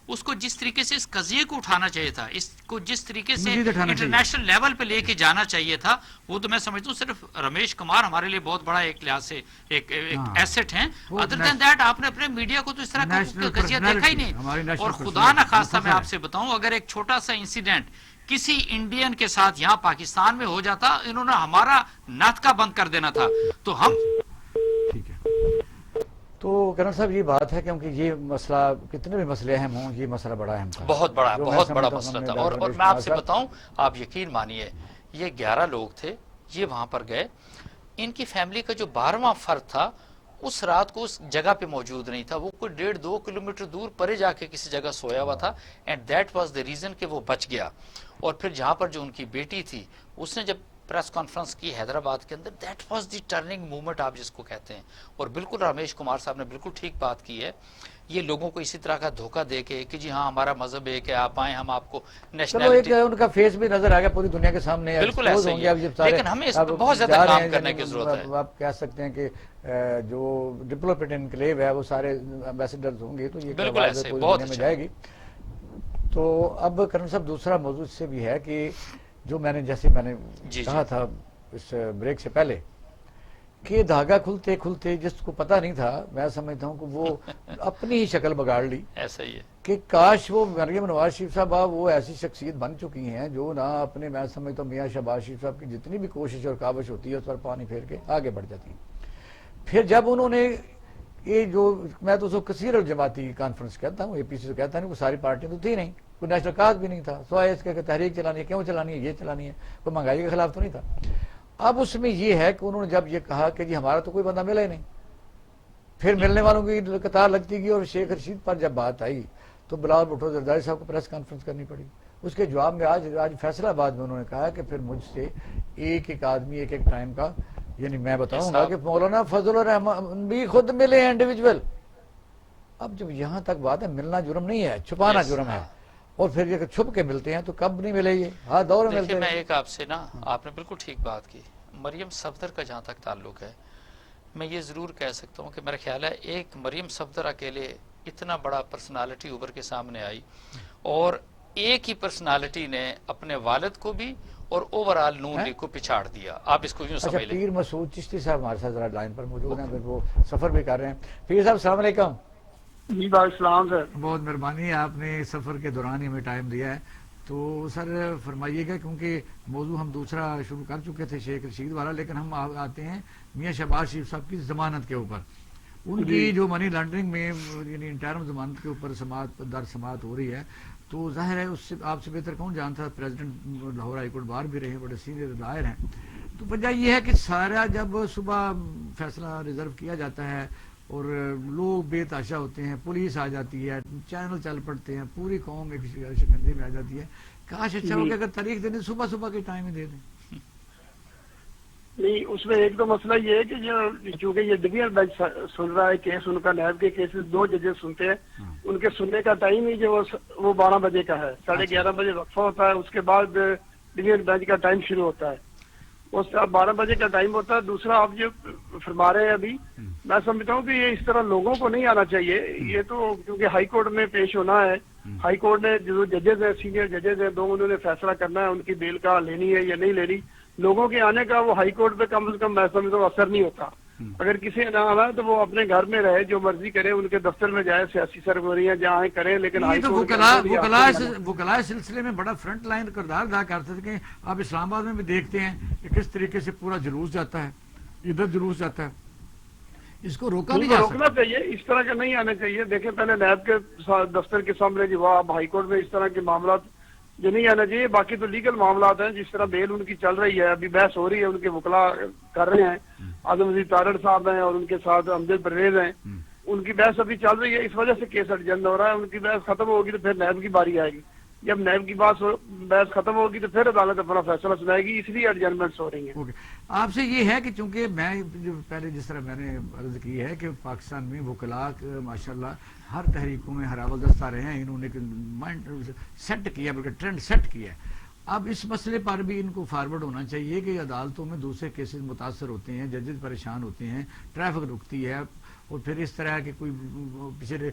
اس کو جس طریقے سے اس قضیے کو اٹھانا چاہیے تھا، اس کو جس طریقے سے انٹرنیشنل لیول پہ لے کے جانا چاہیے تھا، وہ تو میں سمجھتا ہوں صرف رمیش کمار ہمارے لیے بہت بڑا ایک لحاظ سے ایک ایسٹ ہیں. ادر دین دیٹ آپ نے اپنے میڈیا کو تو اس طرح کا قضیہ دیکھا ہی نہیں. اور خدا نہ خواستہ میں آپ سے بتاؤں، اگر ایک چھوٹا سا انسیڈنٹ کسی انڈین کے ساتھ یہاں پاکستان میں ہو جاتا، انہوں نے ہمارا ناطقہ بند کر دینا تھا. تو ہم ٹھیک ہے. تو کرن صاحب یہ بات ہے، کیونکہ یہ مسئلہ کتنے بھی مسئلے اہم ہوں، یہ مسئلہ بڑا اہم تھا، بہت بڑا مسئلہ تھا. اور میں آپ سے بتاؤں، آپ یقین مانیے، یہ 11 لوگ تھے، یہ وہاں پر گئے. ان کی فیملی کا جو 12واں فرد تھا اس رات کو اس جگہ پہ موجود نہیں تھا. وہ کوئی 1.5-2 کلومیٹر دور پرے جا کے کسی جگہ سویا ہوا تھا، and that was the reason کہ وہ بچ گیا. اور پھر جہاں پر جو ان کی بیٹی تھی، اس نے جب پریس کانفرنس کی حیدرآباد کے اندر، that was the turning moment آپ جس کو کہتے ہیں. اور بالکل رمیش کمار صاحب نے بالکل ٹھیک بات کی ہے. یہ لوگوں کو اسی طرح کا دھوکہ دے کے کہ جی ہاں ہمارا مذہب ہے کہ آپ آئیں، ہم آپ کو نیشنلٹی، ان کا فیس بھی نظر آ گیا پوری دنیا کے سامنے. بالکل ایسے ہی ہے، لیکن ہمیں اس پر بہت زیادہ کام کرنے کی ضرورت ہے. آپ کہہ سکتے ہیں کہ جو ڈپلومیٹ انکلیو ہے وہ سارے ایمبیسڈرز ہوں گے، تو یہ بالکل ایسے پوری بہت دنیا میں جائے گی. تو اب کرن صاحب دوسرا موضوع سے بھی ہے کہ جو میں نے کہا تھا اس بریک سے پہلے کہ دھاگا کھلتے کھلتے جس کو پتہ نہیں تھا، میں سمجھتا ہوں کہ وہ اپنی ہی شکل بگاڑ لی. ایسا ہی ہے کہ کاش وہ مریم نواز شریف صاحب وہ ایسی شخصیت بن چکی ہیں جو نہ اپنے، میں سمجھتا ہوں میاں شہباز شریف صاحب کی جتنی بھی کوشش اور کاوش ہوتی ہے اس پر پانی پھیر کے آگے بڑھ جاتی ہیں. پھر جب انہوں نے یہ جو، میں تو اس کو کثیر الجماعتی کانفرنس کہتا ہوں، اے پی سی سے کہتا نہیں، وہ ساری پارٹیاں تو تھی نہیں، کوئی نیشنل کاز بھی نہیں تھا، سوائے اس کے تحریک چلانی ہے، کیوں چلانی ہے، یہ چلانی ہے، کوئی مہنگائی کے خلاف تو نہیں تھا. اب اس میں یہ ہے کہ انہوں نے جب یہ کہا کہ جی ہمارا تو کوئی بندہ ملا ہی نہیں، پھر ملنے والوں کی قطار لگتی گئی. اور شیخ رشید پر جب بات آئی تو بلاول بھٹو زرداری صاحب کو پریس کانفرنس کرنی پڑی. اس کے جواب میں آج فیصلہ آباد میں انہوں نے کہا کہ پھر مجھ سے ایک آدمی ایک ٹائم کا، یعنی میں بتاؤں گا کہ مولانا فضل الرحمان بھی خود ملے ہیں انڈیویجول. اب جب یہاں تک بات ہے، ملنا جرم نہیں ہے، چھپانا جرم ہے. اور پھر یہ چھپ کے ملتے ہیں تو کب نہیں ملے، یہ ہر دور میں ملتے ہیں. میں ایک آپ سے نا، آپ نے بالکل ٹھیک بات کی. مریم صفدر کا جہاں تک تعلق ہے، میں یہ ضرور کہہ سکتا ہوں کہ میرا خیال ہے ایک مریم صفدر اکیلے اتنا بڑا پرسنالٹی ابھر کے سامنے آئی، اور ایک ہی پرسنالٹی نے اپنے والد کو بھی اور اوورال نون لیگ کو پچھاڑ دیا. آپ اس کو یوں اچھا، سمجھ لیں. پیر مسعود چشتی صاحب ہمارے ساتھ ذرا لائن پر موجود ہیں، پھر وہ سفر بھی کر رہے ہیں. پیر صاحب السلام علیکم. جی بھائی السلام سر. بہت مہربانی ہے، آپ نے سفر کے دوران ہی ہمیں ٹائم دیا ہے. تو سر فرمائیے گا، کیونکہ موضوع ہم دوسرا شروع کر چکے تھے شیخ رشید والا، لیکن ہم آتے ہیں میاں شہباز شریف صاحب کی ضمانت کے اوپر. ان کی جو منی لانڈرنگ میں یعنی انٹرم ضمانت کے اوپر سماعت ہو رہی ہے، تو ظاہر ہے اس سے آپ سے بہتر کون جانتا ہے، president Lahore high court bar بھی رہے ہیں، بڑے سینئر لائر ہیں. تو وجہ یہ ہے کہ سارا جب صبح فیصلہ ریزرو کیا جاتا ہے اور لوگ بے تحاشا ہوتے ہیں، پولیس آ جاتی ہے، چینل چل پڑتے ہیں، پوری قوم ایک شکنجے میں آ جاتی ہے. کاش اچھا ہو کہ اگر تاریخ دینے صبح صبح کے ٹائم ہی دے دیں. نہیں، اس میں ایک تو مسئلہ یہ ہے کہ چونکہ یہ ڈویژن بینچ سن رہا ہے کیس، ان کا نیب کے کیسز 2 ججز سنتے ہیں. ان کے سننے کا ٹائم ہی جو وہ 12 بجے کا ہے، 11:30 بجے وقفہ ہوتا ہے. اس کے بعد ڈویژن بینچ کا ٹائم شروع ہوتا ہے، اس 12 بجے کا ٹائم ہوتا ہے. دوسرا آپ جو فرما رہے ہیں ابھی، میں سمجھتا ہوں کہ یہ اس طرح لوگوں کو نہیں آنا چاہیے. یہ تو کیونکہ ہائی کورٹ میں پیش ہونا ہے، ہائی کورٹ نے جو ججز ہیں، سینئر ججز ہیں 2، انہوں نے فیصلہ کرنا ہے ان کی بیل کا لینی ہے یا نہیں لینی. لوگوں کے آنے کا وہ ہائی کورٹ پہ کم سے کم میں سمجھتا ہوں اثر نہیں ہوتا. اگر کسی نے آنا ہے تو وہ اپنے گھر میں رہے، جو مرضی کرے، ان کے دفتر میں جائے، سیاسی سرگرمیاں جہاں کریں، لیکن یہ ہائی تو کورٹ وکلاء سلسلے میں بڑا فرنٹ لائن کردار ادا کرتے تھے. کہ آپ اسلام آباد میں بھی دیکھتے ہیں کہ کس طریقے سے پورا جلوس جاتا ہے، ادھر جلوس جاتا ہے. اس کو روکا نہیں جا روکنا سکتا. چاہیے، اس طرح کا نہیں آنا چاہیے. دیکھیں پہلے نیب کے دفتر کے سامنے جواب، ہائی کورٹ میں اس طرح کے معاملات جو نہیں آنا چاہیے. باقی تو لیگل معاملات ہیں، جس طرح بیل ان کی چل رہی ہے، ابھی بحث ہو رہی ہے، ان کے وکلاء کر رہے ہیں، اعظم عزیز تارڑ صاحب ہیں اور ان کے ساتھ امجد پرویز ہیں، ان کی بحث ابھی چل رہی ہے. اس وجہ سے کیس ایڈجنڈ ہو رہا ہے. ان کی بحث ختم ہوگی تو پھر نیب کی باری آئے گی. جب نیب کی بحث ختم ہوگی تو پھر عدالت اپنا فیصلہ سنائے گی. اس لیے ایڈجرمنٹس ہو رہی ہیں. آپ سے یہ ہے کہ چونکہ میں جو پہلے جس طرح میں نے عرض کی ہے کہ پاکستان میں وکلاء ماشاءاللہ ہر تحریکوں میں ہراولدستہ رہے ہیں. انہوں نے مائنڈ سیٹ کیا، بلکہ ٹرینڈ سیٹ کیا ہے. اب اس مسئلے پر بھی ان کو فارورڈ ہونا چاہیے کہ عدالتوں میں دوسرے کیسز متاثر ہوتے ہیں، ججز پریشان ہوتے ہیں، ٹریفک رکتی ہے، اور پھر اس طرح کہ کوئی پچھلے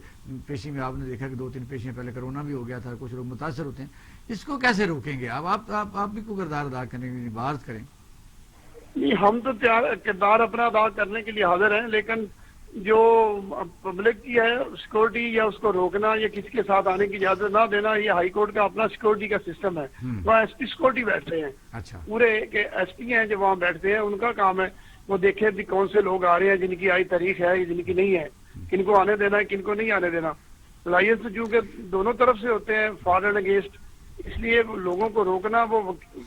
پیشی میں آپ نے دیکھا کہ 2-3 پیشیاں پہلے کرونا بھی ہو گیا تھا، کچھ لوگ متاثر ہوتے ہیں. اس کو کیسے روکیں گے؟ اب آپ بھی کوئی کردار ادا کریں، بات کریں. نہیں، ہم تو کردار اپنا ادا کرنے کے لیے حاضر ہیں، لیکن جو پبلک کی ہے سیکورٹی یا اس کو روکنا یا کسی کے ساتھ آنے کی اجازت نہ دینا، یہ ہائی کورٹ کا اپنا سیکورٹی کا سسٹم ہے. وہاں ایس پی سیکورٹی بیٹھتے ہیں، اچھا، پورے کہ ایس پی ہیں جو وہاں بیٹھتے ہیں، ان کا کام ہے وہ دیکھیں بھی کون سے لوگ آ رہے ہیں، جن کی آئی تاریخ ہے، جن کی نہیں ہے، کن کو آنے دینا ہے، کن کو نہیں آنے دینا. لائسنس چونکہ دونوں طرف سے ہوتے ہیں، فار اینڈ اگینسٹ، اس لیے لوگوں کو روکنا وہ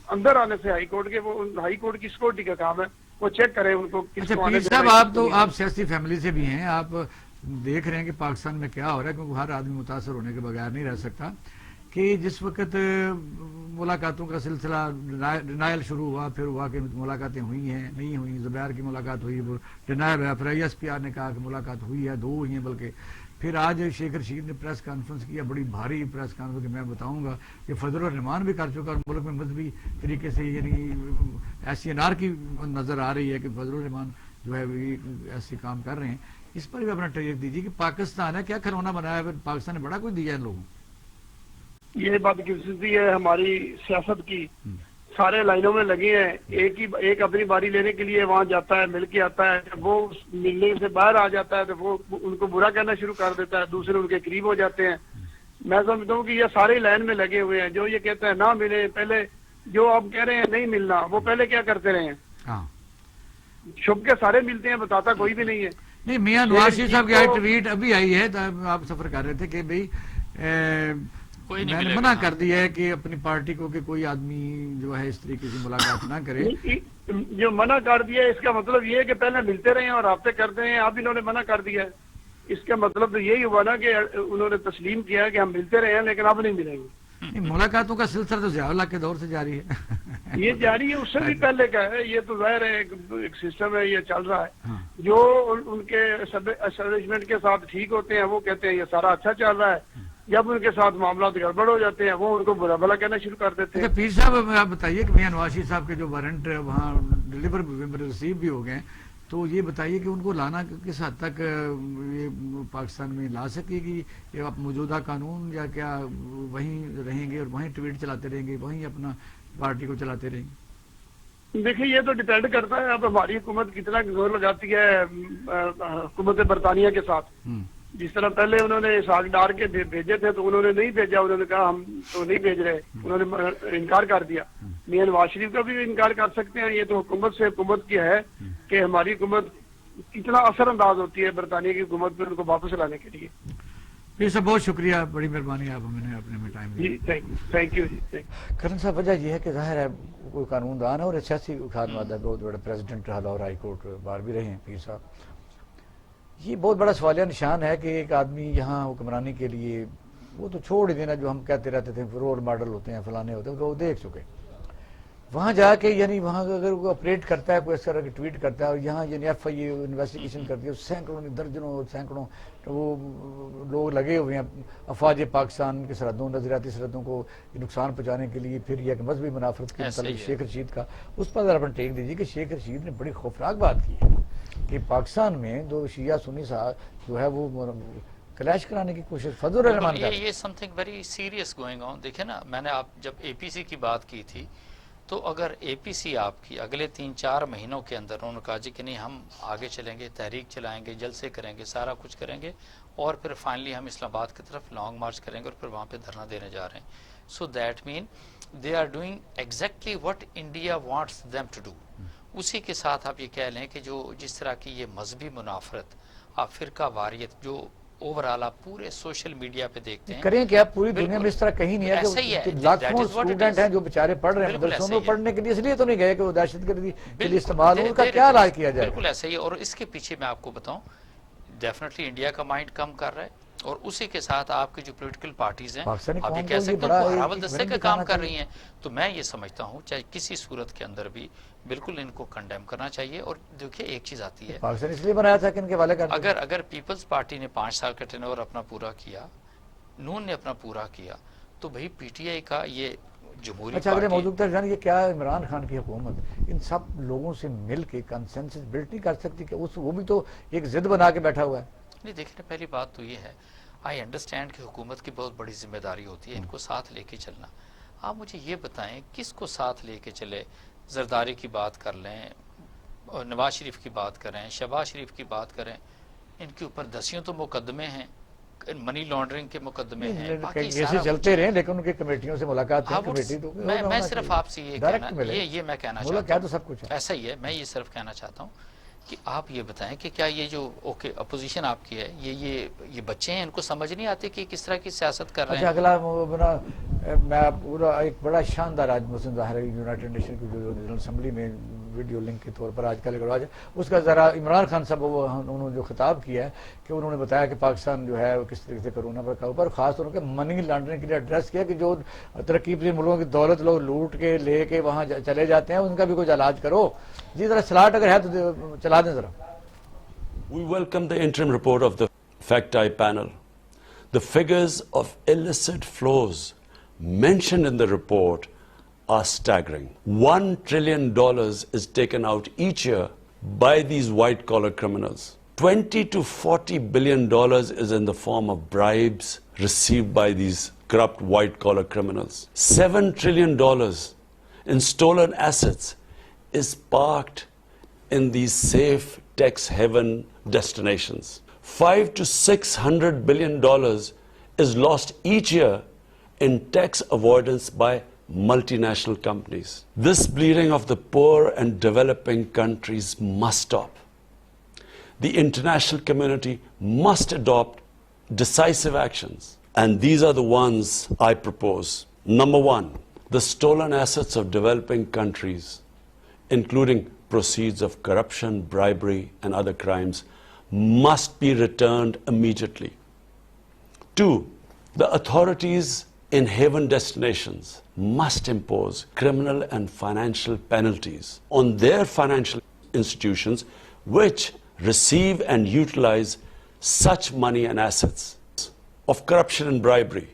اندر آنے سے ہائی کورٹ کے، وہ ہائی کورٹ کی سیکورٹی کا کام ہے، وہ چیک کریں ان کو کس کو آنے پیر صاحب آپ سیاسی فیملی سے بھی ہیں، آپ دیکھ رہے ہیں کہ پاکستان میں کیا ہو رہا ہے، کیونکہ ہر آدمی متاثر ہونے کے بغیر نہیں رہ سکتا. کہ جس وقت ملاقاتوں کا سلسلہ ڈینائل شروع ہوا، پھر ہوا کہ ملاقاتیں ہوئی ہیں، نہیں ہوئی. زبیر کی ملاقات ہوئی، وہ ڈینائل ہوا. پھر آئی ایس پی آر نے کہا کہ ملاقات ہوئی ہے، 2 ہوئی ہیں بلکہ. پھر آج شیخ رشید نے پریس کانفرنس کیا، بڑی بھاری پریس کانفرنس کہ میں بتاؤں گا کہ فضل الرحمان بھی کر چکا، اور ملک میں مذہبی طریقے سے یعنی ایسی انارکی نظر آ رہی ہے کہ فضل الرحمان جو ہے ایسے کام کر رہے ہیں. اس پر بھی اپنا ٹریک دیجیے کہ پاکستان ہے کیا کھلونا بنایا ہے، پاکستان نے بڑا کوئی دیا ہے ان لوگوں. یہ بات کی ہے ہماری سیاست کی، سارے لائنوں میں لگے ہیں، ایک اپنی باری لینے کے لیے وہاں جاتا ہے، مل کے آتا ہے. جب وہ ملنے سے باہر آ جاتا ہے تو وہ ان کو برا کہنا شروع کر دیتا ہے، دوسرے ان کے قریب ہو جاتے ہیں. میں سمجھتا ہوں کہ یہ سارے لائن میں لگے ہوئے ہیں. جو یہ کہتے ہیں نہ ملے، پہلے جو آپ کہہ رہے ہیں نہیں ملنا، وہ پہلے کیا کرتے رہے ہیں؟ چھپ کے سارے ملتے ہیں، بتاتا کوئی بھی نہیں ہے. نہیں، میاں نواز شریف صاحب کی آئی ٹویٹ ابھی آئی ہے، آپ سفر کر رہے تھے کہ بھئی میں نے منع کر دیا ہے کہ اپنی پارٹی کو کہ کوئی آدمی جو ہے اس طریقے سے ملاقات نہ کرے. جو منع کر دیا ہے اس کا مطلب یہ ہے کہ پہلے ملتے رہے ہیں اور رابطے کرتے ہیں، اب انہوں نے منع کر دیا ہے. اس کا مطلب تو یہی ہوا نا کہ انہوں نے تسلیم کیا ہے کہ ہم ملتے رہے ہیں لیکن اب نہیں ملیں گے. ملاقاتوں کا سلسلہ تو ضیاء الحق کے دور سے جاری ہے. یہ جاری ہے، اس سے بھی پہلے کا ہے. یہ تو ظاہر ہے ایک سسٹم ہے، یہ چل رہا ہے. جو ان کے اسٹیبلشمنٹ کے ساتھ ٹھیک ہوتے ہیں وہ کہتے ہیں یہ سارا اچھا چل رہا ہے. جب ان کے ساتھ معاملات گڑبڑ ہو جاتے ہیں وہ ان کو برا بھلا کہنا شروع کر دیتے ہیں. پیر صاحب آپ بتائیے کہ میاں نواز شریف صاحب کے جو وارنٹ وہاں ڈلیور ریسیو بھی ہو گئے، تو یہ بتائیے کہ ان کو لانا کس حد تک یہ پاکستان میں لا سکے گی، یہ اب موجودہ قانون، یا کیا وہیں رہیں گے اور وہیں ٹویٹ چلاتے رہیں گے، وہیں اپنا پارٹی کو چلاتے رہیں گے؟ دیکھیں یہ تو ڈیپینڈ کرتا ہے اب ہماری حکومت کتنا زور لگاتی ہے حکومت برطانیہ کے ساتھ. جس طرح پہلے انہوں نے اسحاق ڈار کے بھیجے تھے تو انہوں نے نہیں بھیجا، انہوں نے کہا ہم تو نہیں بھیج رہے، انہوں نے انکار کر دیا. میاں نواز شریف کا بھی انکار کر سکتے ہیں. یہ تو حکومت سے حکومت کی ہے کہ ہماری حکومت کتنا اثر انداز ہوتی ہے برطانیہ کی حکومت پہ ان کو واپس لانے کے لیے. پھر سب بہت شکریہ، بڑی مہربانی آپ ہمیں اپنے میں ٹائم دیا. جی تھینک یو جی. کرن صاحب، وجہ یہ ہے کہ ظاہر ہے کوئی قانون دان ہے اور سیاسی خادمات بہت بڑا پریزیڈنٹ رہا اور ہائی کورٹ بار بھی رہے ہیں پیر صاحب. یہ بہت بڑا سوالیہ نشان ہے کہ ایک آدمی یہاں حکمرانی کے لیے، وہ تو چھوڑ ہی دینا جو ہم کہتے رہتے تھے رول ماڈل ہوتے ہیں فلانے ہوتے ہیں، وہ دیکھ چکے. وہاں جا کے یعنی وہاں اگر وہ آپریٹ کرتا ہے، کوئی اس طرح کی ٹویٹ کرتا ہے، اور یہاں یعنی ایف آئی اے انویسٹیگیشن کرتی ہے، سینکڑوں درجنوں اور سینکڑوں وہ لوگ لگے ہوئے ہیں افواج پاکستان کی سرحدوں، نظریاتی سرحدوں کو نقصان پہنچانے کے لیے. پھر یہ کہ مذہبی منافرت کے متعلق شیخ رشید کا، اس پر ذرا اپنا ٹیک دیجیے کہ شیخ رشید نے بڑی خوفناک بات کی ہے کہ پاکستان میں دو شیعہ سنی صاحب جو ہے وہ کلیش کرانے کی کوشش فضل الرحمان کا. یہ something very serious going on. دیکھیں نا، میں نے آپ جب اے پی سی کی بات کی تھی تو اگر اے پی سی آپ کی اگلے 3-4 مہینوں کے اندر انہوں نے کہا جی کہ نہیں ہم آگے چلیں گے، تحریک چلائیں گے، جلسے کریں گے، سارا کچھ کریں گے، اور پھر فائنلی ہم اسلام آباد کی طرف لانگ مارچ کریں گے اور پھر وہاں پہ دھرنا دینے جا رہے ہیں. So that mean they are doing exactly what India wants them to do. اسی کے ساتھ آپ یہ کہہ لیں کہ جو جس طرح کی یہ مذہبی منافرت، آپ فرقہ واریت جو اوورال آپ پورے سوشل میڈیا پہ دیکھتے ہیں، کریں کہ آپ پوری دنیا میں اس طرح کہیں نہیں ہے کہ لاکھوں اسٹوڈنٹ ہیں جو بیچارے پڑھ رہے ہیں مدرسوں میں پڑھنے کے لیے، اس لیے تو نہیں گئے کہ وہ دہشت گردی کے لیے استعمال ہو. ان کا کیا علاج کیا جائے؟ بالکل ایسا ہی ہے. اور اس کے پیچھے میں آپ کو بتاؤں ڈیفینیٹلی انڈیا کا مائنڈ کم کر رہا ہے، اور اسی کے ساتھ آپ کی جو پولیٹیکل پارٹیز ہیں آپ یہ کہہ سکتے ہیں ہراول دستے کا کام کر رہی ہیں. تو میں یہ سمجھتا ہوں چاہے کسی صورت کے اندر بھی بالکل ان کو کنڈیم کرنا چاہیے. اور دیکھیے ایک چیز آتی ہے، پاکستان اس لیے بنایا تھا کہ ان کے والے اگر پیپلز پارٹی نے 5 سال کا ٹرن اوور اپنا پورا کیا، نون نے اپنا پورا کیا، تو بھائی پی ٹی آئی کا یہ جمہوری اچھا اگلے موضوع تک جانے، یہ کیا عمران خان کی حکومت ان سب لوگوں سے مل کے کنسنسس بلڈ نہیں کر سکتی کہ وہ بھی تو ایک ضد بنا کے بیٹھا ہوا ہے؟ نہیں دیکھیں، پہلی بات تو یہ ہے آئی انڈرسٹینڈ کہ حکومت کی بہت بڑی ذمہ داری ہوتی ہے ان کو ساتھ لے کے چلنا. آپ مجھے یہ بتائیں کس کو ساتھ لے کے چلے؟ زرداری کی بات کر لیں، اور نواز شریف کی بات کریں، شہباز شریف کی بات کریں، ان کے اوپر 10 تو مقدمے ہیں، منی لانڈرنگ کے مقدمے ہیں، کیسے چلتے رہے لیکن ان کی کمیٹیوں سے ملاقات ہے. میں صرف آپ سے یہ میں کہنا چاہتا ہوں، سب کچھ ایسا ہی ہے. میں یہ صرف کہنا چاہتا ہوں کہ آپ یہ بتائیں کہ کیا یہ جو اپوزیشن آپ کی ہے یہ بچے ہیں، ان کو سمجھ نہیں آتے کہ کس طرح کی سیاست کر رہے ہیں؟ اگلا میں پورا ایک بڑا شاندار آج مسلم ظاہر ہے یونائٹڈ نیشن کی جو جنرل اسمبلی میں ویڈیو لنک کے طور پر آج کل آج اس کا ذرا عمران خان صاحب انہوں نے جو خطاب کیا ہے کہ انہوں نے بتایا کہ پاکستان جو ہے کس طریقے سے کرونا پر قابو پر، خاص طور پہ منی لانڈرنگ کے لیے ایڈریس کیا کہ جو ترقی پذیر ملکوں کی دولت لوگ لوٹ کے لے کے وہاں چلے جاتے ہیں، ان کا بھی کچھ علاج کرو. جی ذرا سلاٹ اگر ہے تو چلا دیں ذرا. We welcome the interim report of the fact-eye panel. The figures of illicit flows mentioned in the report are staggering. $1 trillion is taken out each year by these white-collar criminals. $20 to $40 billion is in the form of bribes received by these corrupt white-collar criminals. $7 trillion in stolen assets is parked in these safe tax haven destinations. $500 to $600 billion is lost each year in tax avoidance by multinational companies. This bleeding of the poor and developing countries must stop. The international community must adopt decisive actions, and these are the ones I propose. Number one, the stolen assets of developing countries, including proceeds of corruption, bribery, and other crimes, must be returned immediately. 2, the authorities in haven destinations must impose criminal and financial penalties on their financial institutions which receive and utilize such money and assets of corruption and bribery,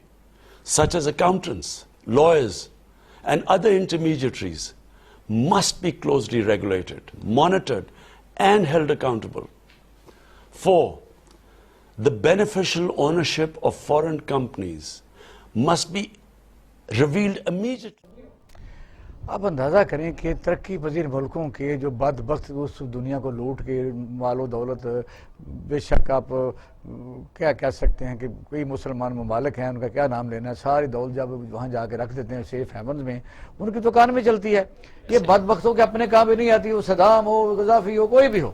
such as accountants, lawyers, and other intermediaries, must be closely regulated, monitored, and held accountable. 4. The beneficial ownership of foreign companies must be revealed immediately. آپ اندازہ کریں کہ ترقی پذیر ملکوں کے جو بدبخت اس دنیا کو لوٹ کے مال و دولت، بے شک آپ کیا کہہ سکتے ہیں کہ کوئی مسلمان ممالک ہیں، ان کا کیا نام لینا ہے، ساری دولت جب وہاں جا کے رکھ دیتے ہیں سیف ہیونز میں، ان کی دکان میں چلتی ہے. یہ بدبختوں کے اپنے کام بھی نہیں آتی، وہ صدام ہو، غذافی ہو، کوئی بھی ہو،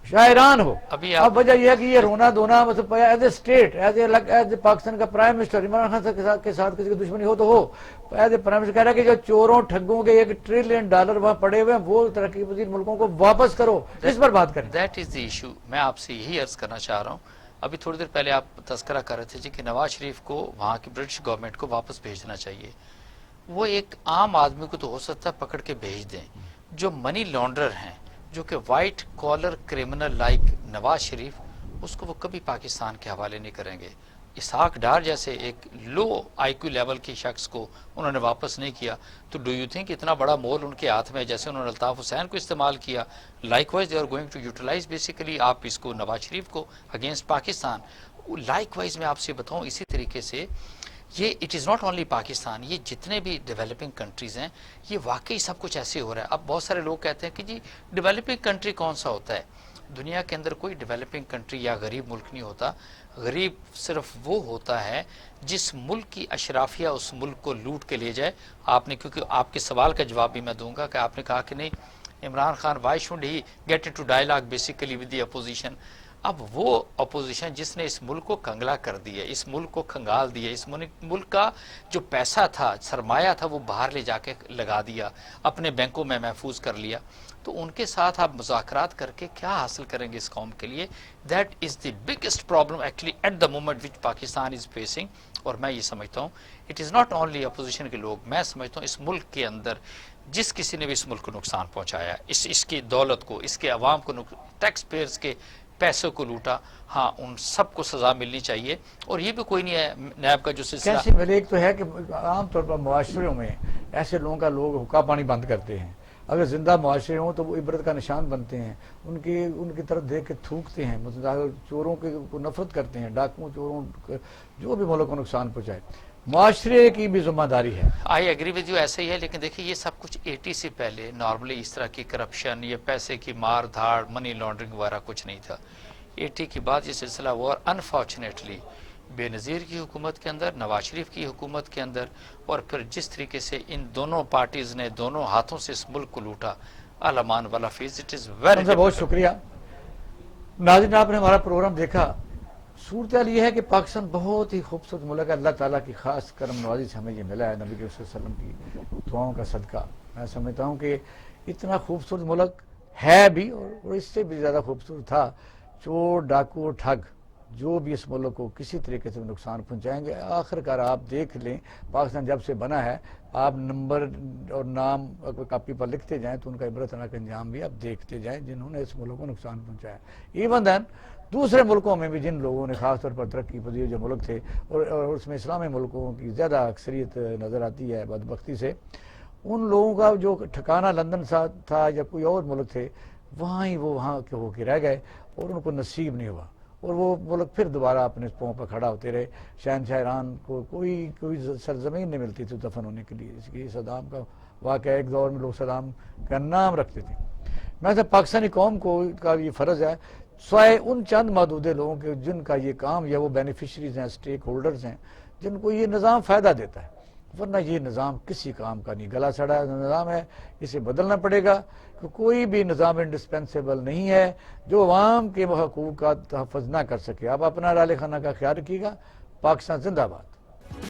شاعران ہو. اب وجہ یہ ہے کہ یہ رونا دھونا مطلب as a state, as a Pakistan کا پرائم منسٹر عمران خان کے ساتھ کسی کی دشمنی ہو تو ہو، ایز اے پرائم منسٹر کہہ رہا ہے کہ جو چوروں ٹھگوں کے $1 ٹریلین وہاں پڑے ہوئے ہیں وہ ترقی پذیر ملکوں کو واپس کرو، اس پر بات کریں. That is the issue. میں آپ سے یہی عرض کرنا چاہ رہا ہوں. ابھی تھوڑی دیر پہلے آپ تذکرہ کر رہے تھے جی کہ نواز شریف کو وہاں کی برٹش گورنمنٹ کو واپس بھیجنا چاہیے. وہ ایک عام آدمی کو تو ہو سکتا ہے پکڑ کے بھیج دیں، جو منی لانڈرر ہیں، جو کہ white collar criminal like Nawaz Sharif, اس کو وہ کبھی پاکستان کے حوالے نہیں کریں گے. اسحاق ڈار جیسے ایک لو آئی کیو لیول کے شخص کو انہوں نے واپس نہیں کیا، تو ڈو یو تھنک اتنا بڑا مول ان کے ہاتھ میں، جیسے انہوں نے الطاف حسین کو استعمال کیا، likewise they are going to utilise basically آپ اس کو نواز شریف کو اگینسٹ پاکستان. لائک وائز میں آپ سے بتاؤں اسی طریقے سے یہ it is not only Pakistan, یہ جتنے بھی ڈیولپنگ کنٹریز ہیں یہ واقعی سب کچھ ایسے ہو رہا ہے. اب بہت سارے لوگ کہتے ہیں کہ جی ڈیولپنگ کنٹری کون سا ہوتا ہے؟ دنیا کے اندر کوئی ڈیولپنگ کنٹری یا غریب ملک نہیں ہوتا. غریب صرف وہ ہوتا ہے جس ملک کی اشرافیہ اس ملک کو لوٹ کے لے جائے. آپ نے، کیونکہ آپ کے سوال کا جواب بھی میں دوں گا کہ آپ نے کہا کہ نہیں Imran Khan why should he get into dialogue basically with the opposition. اب وہ اپوزیشن جس نے اس ملک کو کنگلا کر دیا، اس ملک کو کھنگال دیا، اس ملک کا جو پیسہ تھا، سرمایہ تھا، وہ باہر لے جا کے لگا دیا، اپنے بینکوں میں محفوظ کر لیا، تو ان کے ساتھ آپ مذاکرات کر کے کیا حاصل کریں گے اس قوم کے لیے؟ That is the biggest problem actually at the moment which Pakistan is facing. اور میں یہ سمجھتا ہوں it is not only opposition کے لوگ، میں سمجھتا ہوں اس ملک کے اندر جس کسی نے بھی اس ملک کو نقصان پہنچایا، اس کی دولت کو، اس کے عوام کو، ٹیکس پیئرز کے پیسوں کو لوٹا، ہاں ان سب کو سزا ملنی چاہیے. اور یہ بھی کوئی نہیں ہے نیب کا جو سلسلہ کیسے ملے؟ ایک تو ہے کہ عام طور پر معاشروں میں ایسے لوگوں کا لوگ حقہ پانی بند کرتے ہیں. اگر زندہ معاشرے ہوں تو وہ عبرت کا نشان بنتے ہیں، ان کی طرف دیکھ کے تھوکتے ہیں، مطلب چوروں کو نفرت کرتے ہیں، ڈاکوؤں چوروں جو بھی ملک کو نقصان پہنچائے. معاشرے کی بھی ذمہ داری ہے. آئی ایگری ود یو، ایسے ہی ہے. لیکن دیکھیں یہ سب کچھ 80 سے پہلے نارملی اس طرح کی کرپشن، یہ پیسے کی مار دھاڑ، منی لانڈرنگ وغیرہ کچھ نہیں تھا. 80 کے بعد یہ سلسلہ ہوا، اور انفارچونیٹلی بے نظیر کی حکومت کے اندر، نواز شریف کی حکومت کے اندر، اور پھر جس طریقے سے ان دونوں پارٹیز نے دونوں ہاتھوں سے اس ملک کو لوٹا، الامان والا فیز اٹ از ویری. بہت شکریہ ناظرین، آپ نے ہمارا پروگرام دیکھا. صورتحال یہ ہے کہ پاکستان بہت ہی خوبصورت ملک ہے. اللہ تعالیٰ کی خاص کرم نوازی سے ہمیں یہ ملا ہے، نبی صلی اللہ علیہ وسلم کی دعاؤں کا صدقہ. میں سمجھتا ہوں کہ اتنا خوبصورت ملک ہے بھی، اور اس سے بھی زیادہ خوبصورت تھا. چور ڈاکو ٹھگ جو بھی اس ملک کو کسی طریقے سے نقصان پہنچائیں گے، آخر کار آپ دیکھ لیں پاکستان جب سے بنا ہے، آپ نمبر اور نام اگر کاپی پر لکھتے جائیں تو ان کا عبرتناک انجام بھی آپ دیکھتے جائیں جنہوں نے اس ملک کو نقصان پہنچایا. ایون دین دوسرے ملکوں میں بھی جن لوگوں نے خاص طور پر ترقی پذیر جو ملک تھے، اور اس میں اسلامی ملکوں کی زیادہ اکثریت نظر آتی ہے بدبختی سے، ان لوگوں کا جو ٹھکانہ لندن تھا یا کوئی اور ملک تھے، وہاں ہی وہ وہاں کے ہو کے رہ گئے اور ان کو نصیب نہیں ہوا، اور وہ ملک پھر دوبارہ اپنے پاؤں پر کھڑا ہوتے رہے. شہنشاہ ایران کو کوئی سرزمین نہیں ملتی تھی دفن ہونے کے لیے. اس کی صدام کا واقعہ، ایک دور میں لوگ صدام کا نام رکھتے تھے. میں تو پاکستانی قوم کا یہ فرض ہے، سوائے ان چند محدودے لوگوں کے جن کا یہ کام یا وہ بینیفیشریز ہیں، سٹیک ہولڈرز ہیں، جن کو یہ نظام فائدہ دیتا ہے. ورنہ یہ نظام کسی کام کا نہیں، گلا سڑا نظام ہے، اسے بدلنا پڑے گا. کہ کوئی بھی نظام انڈسپینسیبل نہیں ہے جو عوام کے حقوق کا تحفظ نہ کر سکے. آپ اپنا رال خانہ کا خیال رکھیے گا. پاکستان زندہ باد.